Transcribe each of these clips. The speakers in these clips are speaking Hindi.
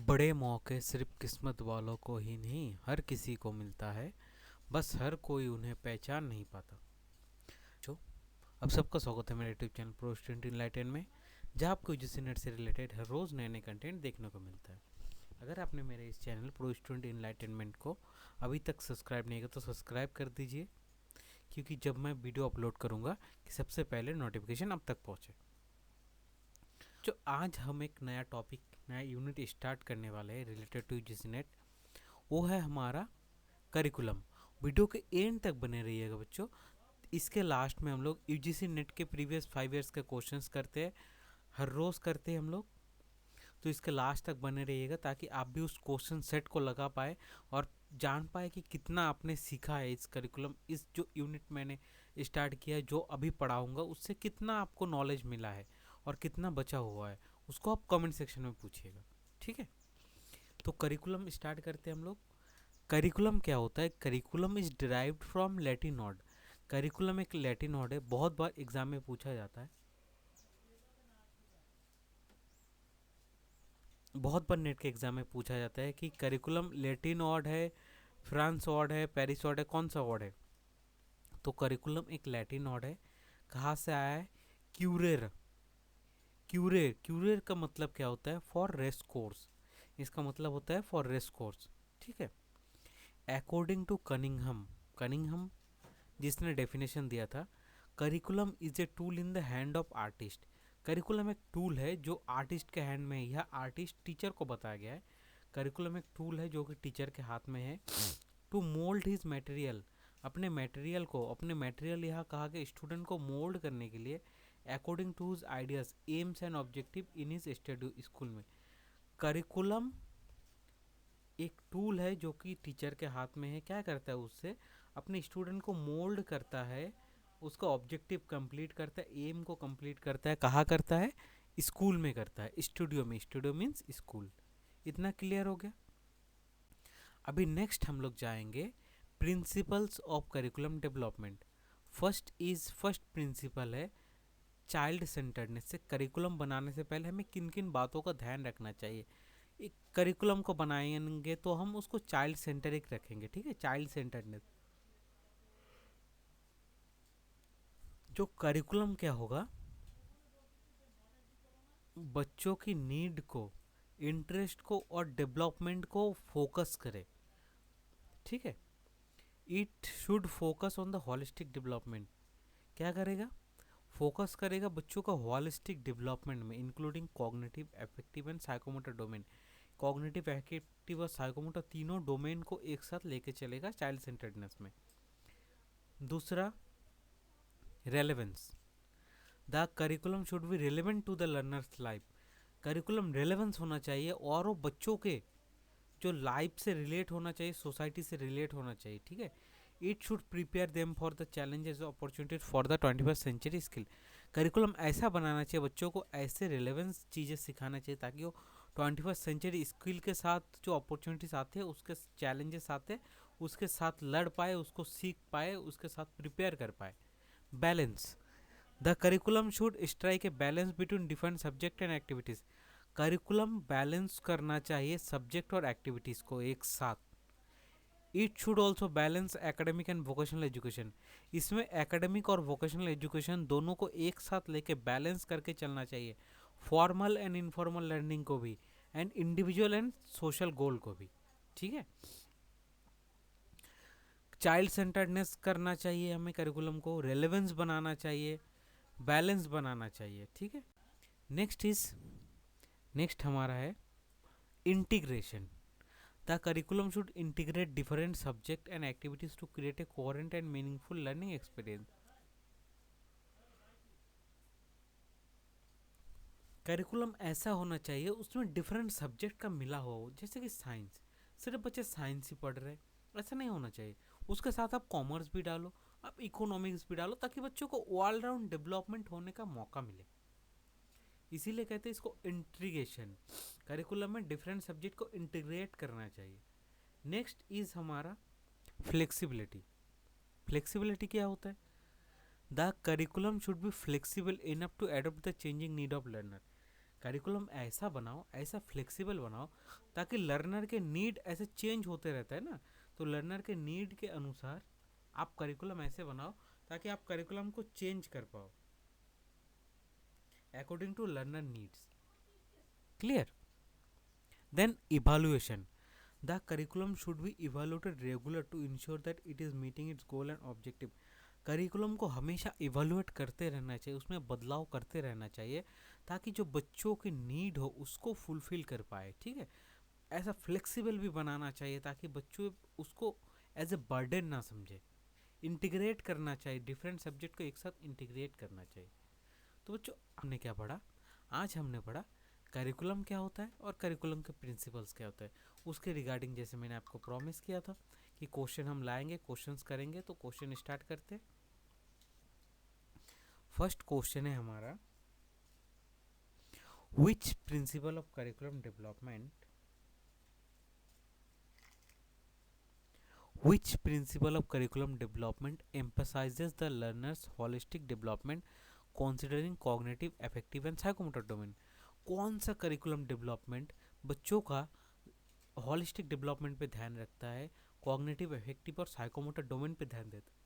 बड़े मौके सिर्फ किस्मत वालों को ही नहीं हर किसी को मिलता है। बस हर कोई उन्हें पहचान नहीं पाता। जो अब सबका स्वागत है मेरे YouTube channel pro student enlighten में, जहाँ आपको यूजीसी नेट से रिलेटेड हर रोज़ नए नए कंटेंट देखने को मिलता है। अगर आपने मेरे इस चैनल प्रो स्टूडेंट इनलाइटनमेंट को अभी तक सब्सक्राइब नहीं किया तो सब्सक्राइब कर दीजिए, क्योंकि जब मैं वीडियो अपलोड करूँगा कि सबसे पहले नोटिफिकेशन अब तक पहुँचे। जो आज हम एक नया टॉपिक, नया यूनिट स्टार्ट करने वाले हैं रिलेटेड टू यूजीसी नेट, वो है हमारा करिकुलम। वीडियो के एंड तक बने रहिएगा बच्चों। इसके लास्ट में हम लोग यूजीसी नेट के प्रीवियस 5 ईयर्स के क्वेश्चंस करते हैं, हर रोज़ करते हैं हम लोग। तो इसके लास्ट तक बने रहिएगा ताकि आप भी उस क्वेश्चन सेट को लगा पाए और जान पाए कि कितना आपने सीखा है इस करिकुलम, इस जो यूनिट मैंने स्टार्ट किया है, जो अभी पढ़ाऊँगा उससे कितना आपको नॉलेज मिला है और कितना बचा हुआ है, उसको आप कमेंट सेक्शन में पूछिएगा। ठीक है, तो करिकुलम स्टार्ट करते हैं हम लोग। करिकुलम क्या होता है? Curriculum is derived from Latin word. Curriculum एक लैटिन वर्ड है, बहुत बार एग्जाम में पूछा जाता है, बहुत बार नेट के एग्जाम में पूछा जाता है कि करिकुलम लैटिन वर्ड है, फ्रांस वर्ड है, पेरिस वर्ड है, कौन सा वर्ड है? तो करिकुलम एक लैटिन वर्ड है। कहाँ से आया है? क्यूरेर। क्यूरेर, क्यूरेर का मतलब क्या होता है? For race course. इसका मतलब होता है फॉर रेस कोर्स। ठीक है। अकॉर्डिंग टू कनिंघम, कनिंघम जिसने डेफिनेशन दिया था, curriculum is a tool in the hand of artist. Curriculum एक टूल है जो आर्टिस्ट के हैंड में है। यह आर्टिस्ट टीचर को बताया गया है। करिकुलम एक टूल है जो कि टीचर के हाथ में है, टू मोल्ड हिज मटेरियल। अपने मटेरियल को, अपने मटेरियल यहाँ कहा कि स्टूडेंट को मोल्ड करने के लिए according to his ideas, aims and objective in his study school में। करिकुलम एक टूल है जो कि टीचर के हाथ में है। क्या करता है? उससे अपने स्टूडेंट को मोल्ड करता है, उसका ऑब्जेक्टिव कंप्लीट करता है, एम को कंप्लीट करता है। कहाँ करता है? स्कूल में करता है, स्टूडियो में। Studio means school. इतना क्लियर हो गया? अभी नेक्स्ट हम लोग जाएंगे principles of curriculum development. First principle है चाइल्ड सेंटर्डनेस। से करिकुलम बनाने से पहले हमें किन किन बातों का ध्यान रखना चाहिए? एक करिकुलम को बनाएंगे तो हम उसको चाइल्ड सेंटरिक रखेंगे। ठीक है, चाइल्ड सेंटर्डनेस। जो करिकुलम क्या होगा? बच्चों की नीड को, इंटरेस्ट को और डेवलपमेंट को फोकस करे। ठीक है, it should focus on the holistic development. क्या करेगा? फोकस करेगा बच्चों का होलिस्टिक डेवलपमेंट में, including cognitive, affective and psychomotor domain. Cognitive, affective और साइकोमोटर तीनों डोमेन को एक साथ लेके चलेगा चाइल्ड सेंटर्डनेस में। दूसरा, relevance. The curriculum should be relevant to the learners life. Curriculum relevance होना चाहिए और वो बच्चों के जो लाइफ से रिलेट होना चाहिए, सोसाइटी से रिलेट होना चाहिए। ठीक है, it should prepare them for the challenges opportunities for the 21st century skill. Curriculum ऐसा बनाना चाहिए, बच्चों को ऐसे रिलेवेंस चीज़ें सिखाना चाहिए ताकि वो 21st सेंचुरी स्किल के साथ जो अपॉर्चुनिटीज आते हैं, उसके चैलेंजेस आते हैं, उसके साथ लड़ पाए, उसको सीख पाए, उसके साथ प्रिपेयर कर पाए। Balance. The curriculum should strike a balance between different subject and activities. Curriculum balance करना चाहिए सब्जेक्ट और एक्टिविटीज़ को एक साथ। It should also balance academic and vocational education. इसमें एकेडमिक और वोकेशनल एजुकेशन दोनों को एक साथ लेके बैलेंस करके चलना चाहिए, फॉर्मल एंड इनफॉर्मल लर्निंग को भी, and individual and social goal को भी। ठीक है, चाइल्ड सेंटर्डनेस करना चाहिए हमें, करिकुलम को रेलेवेंस बनाना चाहिए, बैलेंस बनाना चाहिए। ठीक है, नेक्स्ट हमारा है integration. The curriculum should integrate different subject and activities to create a coherent and meaningful learning experience. Curriculum ऐसा होना चाहिए उसमें डिफरेंट सब्जेक्ट का मिला हो, जैसे कि साइंस, सिर्फ बच्चे साइंस ही पढ़ रहे हैं, ऐसा नहीं होना चाहिए। उसके साथ आप कॉमर्स भी डालो, आप इकोनॉमिक्स भी डालो, ताकि बच्चों को ऑलराउंड डेवलपमेंट होने का मौका मिले। इसीलिए कहते हैं इसको इंटीग्रेशन। करिकुलम में डिफरेंट सब्जेक्ट को इंटीग्रेट करना चाहिए। नेक्स्ट इज हमारा फ्लेक्सिबिलिटी। फ्लेक्सिबिलिटी क्या होता है? The curriculum should be flexible enough to adopt the changing need of learner. Curriculum ऐसा बनाओ, ऐसा फ्लेक्सिबल बनाओ ताकि लर्नर के नीड ऐसे चेंज होते रहता है ना, तो लर्नर के नीड के अनुसार आप करिकुलम ऐसे बनाओ ताकि आप करिकुलम को चेंज कर पाओ according to learner needs. Clear? Then evaluation, the curriculum should be evaluated regular to ensure that it is meeting its goal and objective. Curriculum को हमेशा इवैल्यूएट करते रहना चाहिए, उसमें बदलाव करते रहना चाहिए ताकि जो बच्चों की नीड हो उसको फुलफिल कर पाए। ठीक है, ऐसा फ्लेक्सिबल भी बनाना चाहिए ताकि बच्चों उसको एज ए बर्डन ना समझे। इंटीग्रेट करना चाहिए, डिफरेंट सब्जेक्ट को एक साथ इंटीग्रेट करना चाहिए। तो बच्चों हमने क्या पढ़ा? आज हमने पढ़ा करिकुलम क्या होता है और करिकुलम के प्रिंसिपल्स क्या होता है। उसके रिगार्डिंग जैसे मैंने आपको प्रॉमिस किया था कि क्वेश्चन हम लाएंगे, क्वेश्चंस करेंगे, तो क्वेश्चन स्टार्ट करते। फर्स्ट क्वेश्चन है हमारा, which principle of curriculum development, which principle of curriculum development emphasizes the learner's holistic development considering cognitive, affective and psychomotor domain। कौन सा करिकुलम डेवलपमेंट बच्चों का होलिस्टिक डेवलपमेंट पे ध्यान रखता है, कॉग्निटिव, अफेक्टिव और साइकोमोटर डोमेन पे ध्यान देता है?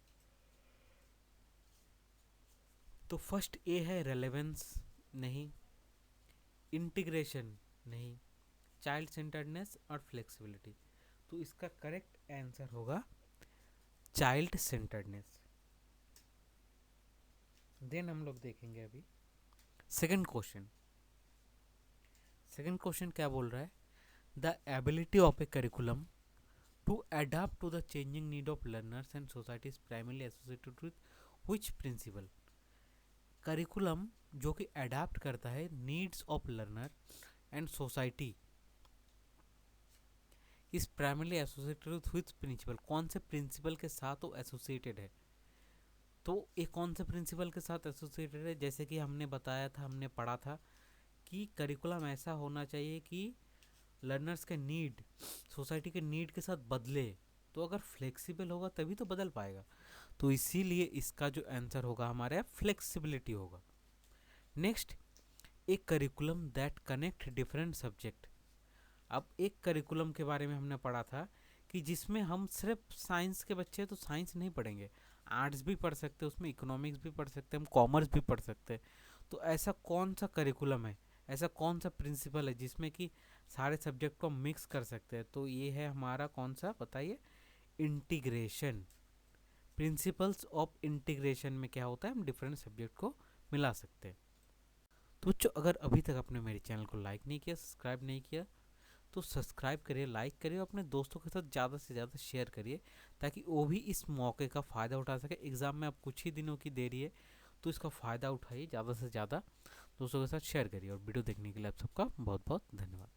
तो फर्स्ट ए है रेलेवेंस, नहीं, इंटीग्रेशन नहीं, चाइल्ड सेंटर्डनेस और फ्लेक्सिबिलिटी। तो इसका करेक्ट आंसर होगा चाइल्ड सेंटर्डनेस। देन हम लोग देखेंगे अभी सेकंड क्वेश्चन। सेकंड क्वेश्चन क्या बोल रहा है? The ability of a curriculum to adapt to the changing need of learners and society is primarily associated with which principle. Curriculum जो कि अडाप्ट करता है needs of learner and society is primarily associated with principle. कौन से प्रिंसिपल के साथ वो एसोसिएटेड है? तो ये कौन से प्रिंसिपल के साथ एसोसिएटेड है? जैसे कि हमने बताया था, हमने पढ़ा था कि करिकुलम ऐसा होना चाहिए कि लर्नर्स के नीड सोसाइटी के नीड के साथ बदले। तो अगर फ्लेक्सिबल होगा तभी तो बदल पाएगा। तो इसीलिए इसका जो आंसर होगा हमारे यहाँ फ्लेक्सिबिलिटी होगा। नेक्स्ट, एक curriculum that connect different subject. अब एक करिकुलम के बारे में हमने पढ़ा था कि जिसमें हम सिर्फ साइंस के बच्चे तो साइंस नहीं पढ़ेंगे, आर्ट्स भी पढ़ सकते हैं, उसमें इकोनॉमिक्स भी पढ़ सकते हैं, हम कॉमर्स भी पढ़ सकते हैं। तो ऐसा कौन सा करिकुलम है, ऐसा कौन सा प्रिंसिपल है जिसमें कि सारे सब्जेक्ट को मिक्स कर सकते हैं? तो ये है हमारा कौन सा, बताइए? इंटीग्रेशन। प्रिंसिपल्स ऑफ इंटीग्रेशन में क्या होता है? हम डिफरेंट सब्जेक्ट को मिला सकते हैं। तो बच्चों अगर अभी तक आपने मेरे चैनल को लाइक नहीं किया, सब्सक्राइब नहीं किया, तो सब्सक्राइब करिए, लाइक करिए और अपने दोस्तों के साथ ज़्यादा से ज़्यादा शेयर करिए ताकि वो भी इस मौके का फ़ायदा उठा सके। एग्ज़ाम में अब कुछ ही दिनों की देरी है, तो इसका फ़ायदा उठाइए, ज़्यादा से ज़्यादा दोस्तों के साथ शेयर करिए। और वीडियो देखने के लिए आप सबका बहुत बहुत धन्यवाद।